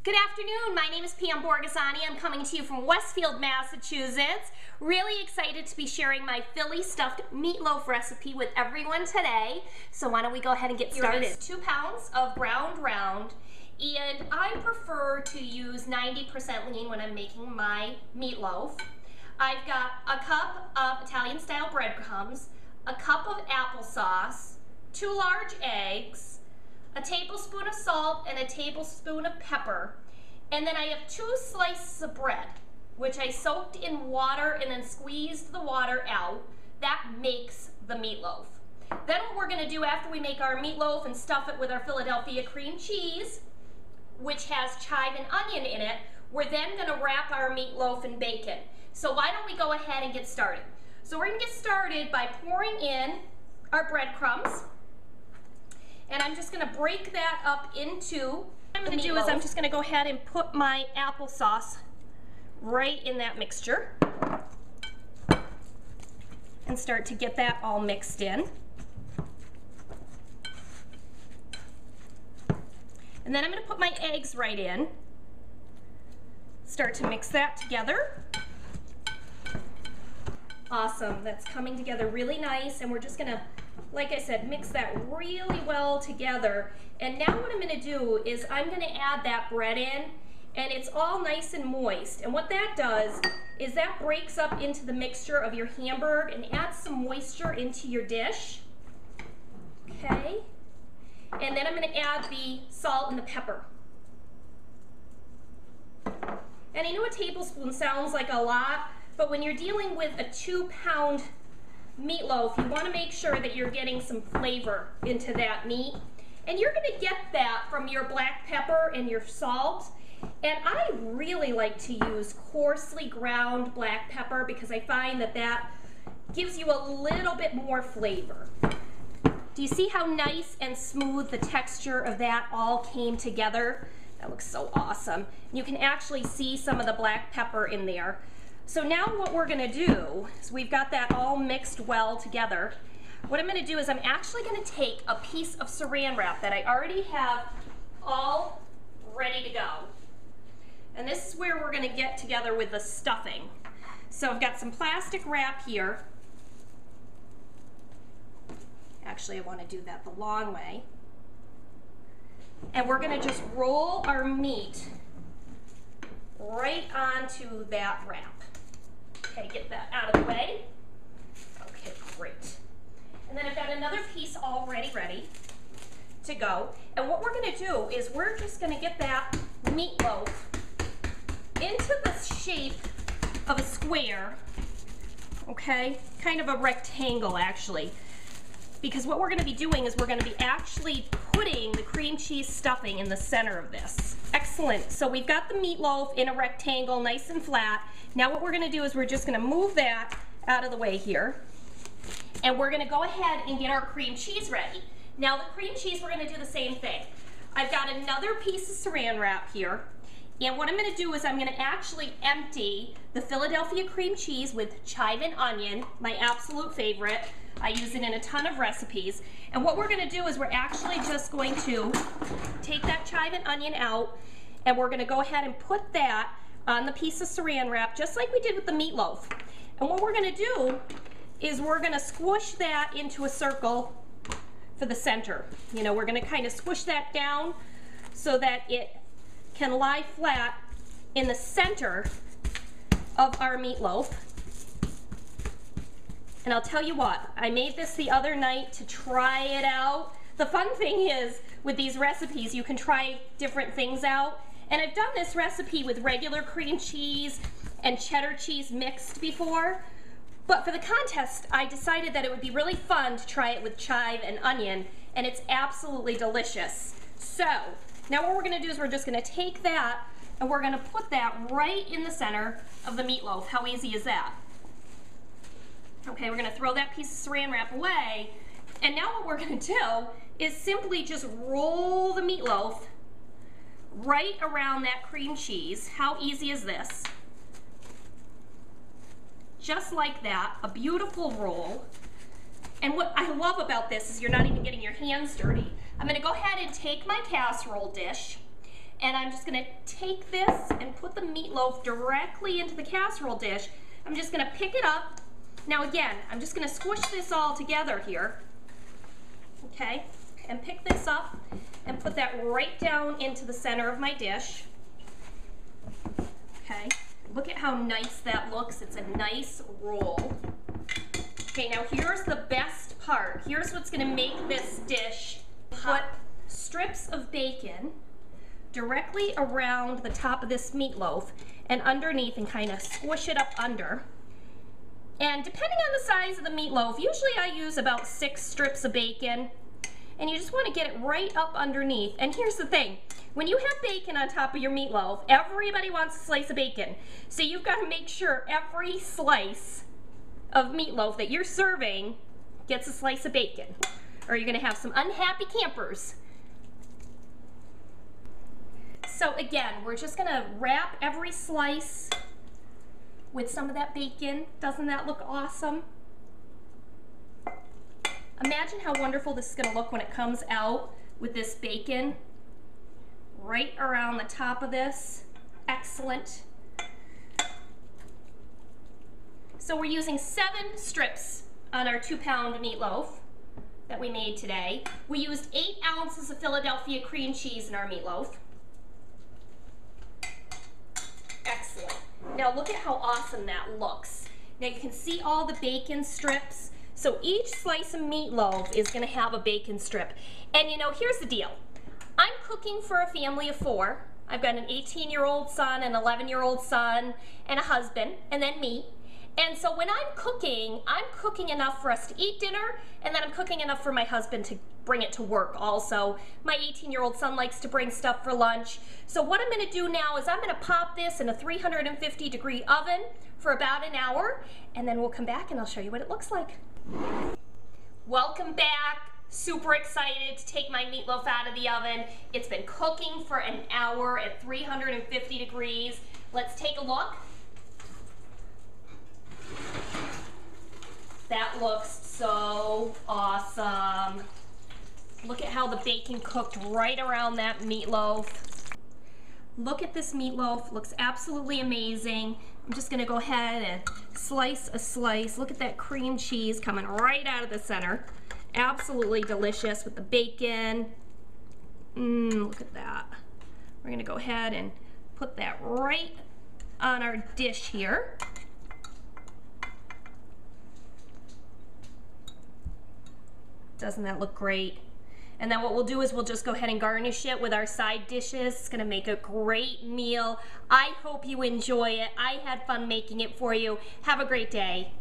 Good afternoon, my name is Pam Borghesani. I'm coming to you from Westfield, Massachusetts. Really excited to be sharing my Philly stuffed meatloaf recipe with everyone today. So why don't we go ahead and get started. Here is 2 pounds of ground round, and I prefer to use 90% lean when I'm making my meatloaf. I've got a cup of Italian style breadcrumbs, a cup of applesauce, 2 large eggs, a tablespoon of salt and a tablespoon of pepper, and then I have 2 slices of bread, which I soaked in water and then squeezed the water out. That makes the meatloaf. Then what we're going to do after we make our meatloaf and stuff it with our Philadelphia cream cheese, which has chive and onion in it, we're then going to wrap our meatloaf in bacon. So why don't we go ahead and get started? So we're going to get started by pouring in our breadcrumbs. And I'm just going to break that up into, what I'm going to do is I'm just going to go ahead and put my applesauce right in that mixture and start to get that all mixed in. And then I'm going to put my eggs right in, start to mix that together. Awesome, that's coming together really nice, and we're just going to, like I said, mix that really well together. And now what I'm going to do is I'm going to add that bread in, and it's all nice and moist. And what that does is that breaks up into the mixture of your hamburger and adds some moisture into your dish. Okay. And then I'm going to add the salt and the pepper. And I know a tablespoon sounds like a lot, but when you're dealing with a 2-pound meatloaf, you want to make sure that you're getting some flavor into that meat. And you're going to get that from your black pepper and your salt. And I really like to use coarsely ground black pepper because I find that that gives you a little bit more flavor. Do you see how nice and smooth the texture of that all came together? That looks so awesome. You can actually see some of the black pepper in there. So now what we're going to do is we've got that all mixed well together. What I'm going to do is I'm actually going to take a piece of saran wrap that I already have all ready to go. And this is where we're going to get together with the stuffing. So I've got some plastic wrap here. Actually, I want to do that the long way. And we're going to just roll our meat right onto that wrap. Okay, get that out of the way. Okay, great. And then I've got another piece already ready to go. And what we're going to do is we're just going to get that meatloaf into the shape of a square, okay? Kind of a rectangle, actually. Because what we're going to be doing is we're going to be actually putting the cream cheese stuffing in the center of this. Excellent. So we've got the meatloaf in a rectangle, nice and flat. Now what we're going to do is we're just going to move that out of the way here. And we're going to go ahead and get our cream cheese ready. Now the cream cheese, we're going to do the same thing. I've got another piece of saran wrap here. And what I'm going to do is I'm going to actually empty the Philadelphia cream cheese with chive and onion, my absolute favorite. I use it in a ton of recipes. And what we're going to do is we're actually just going to take that chive and onion out, and we're going to go ahead and put that on the piece of saran wrap, just like we did with the meatloaf. And what we're going to do is we're going to squish that into a circle for the center. You know, we're going to kind of squish that down so that it can lie flat in the center of our meatloaf. And I'll tell you what, I made this the other night to try it out. The fun thing is, with these recipes, you can try different things out. And I've done this recipe with regular cream cheese and cheddar cheese mixed before. But for the contest, I decided that it would be really fun to try it with chive and onion, and it's absolutely delicious. So, now what we're going to do is we're just going to take that and we're going to put that right in the center of the meatloaf. How easy is that? Okay, we're going to throw that piece of saran wrap away, and now what we're going to do is simply just roll the meatloaf right around that cream cheese. How easy is this? Just like that, a beautiful roll. And what I love about this is you're not even getting your hands dirty. I'm going to go ahead and take my casserole dish, And I'm just gonna take this and put the meatloaf directly into the casserole dish. I'm just gonna pick it up. Now again, I'm just gonna squish this all together here, okay? And pick this up and put that right down into the center of my dish. Okay, look at how nice that looks. It's a nice roll. Okay, now here's the best part. Here's what's gonna make this dish pop. Put strips of bacon directly around the top of this meatloaf and underneath and kind of squish it up under. And depending on the size of the meatloaf, usually I use about 6 strips of bacon. And you just want to get it right up underneath. And here's the thing, when you have bacon on top of your meatloaf, everybody wants a slice of bacon. So you've got to make sure every slice of meatloaf that you're serving gets a slice of bacon, or you're going to have some unhappy campers. So again, we're just going to wrap every slice with some of that bacon. Doesn't that look awesome? Imagine how wonderful this is going to look when it comes out with this bacon right around the top of this. Excellent. So we're using 7 strips on our 2-pound meatloaf that we made today. We used 8 ounces of Philadelphia cream cheese in our meatloaf. Excellent. Now look at how awesome that looks. Now you can see all the bacon strips. So each slice of meatloaf is going to have a bacon strip. And you know, here's the deal. I'm cooking for a family of 4. I've got an 18-year-old son, an 11-year-old son, and a husband, and then me. And so when I'm cooking enough for us to eat dinner, and then I'm cooking enough for my husband to bring it to work also. My 18-year-old son likes to bring stuff for lunch. So what I'm going to do now is I'm going to pop this in a 350-degree oven for about an hour, and then we'll come back and I'll show you what it looks like. Welcome back. Super excited to take my meatloaf out of the oven. It's been cooking for an hour at 350 degrees. Let's take a look. That looks so awesome. Look at how the bacon cooked right around that meatloaf. Look at this meatloaf, looks absolutely amazing. I'm just gonna go ahead and slice a slice. Look at that cream cheese coming right out of the center. Absolutely delicious with the bacon. Look at that. We're gonna go ahead and put that right on our dish here. Doesn't that look great? And then what we'll do is we'll just go ahead and garnish it with our side dishes. It's gonna make a great meal. I hope you enjoy it. I had fun making it for you. Have a great day.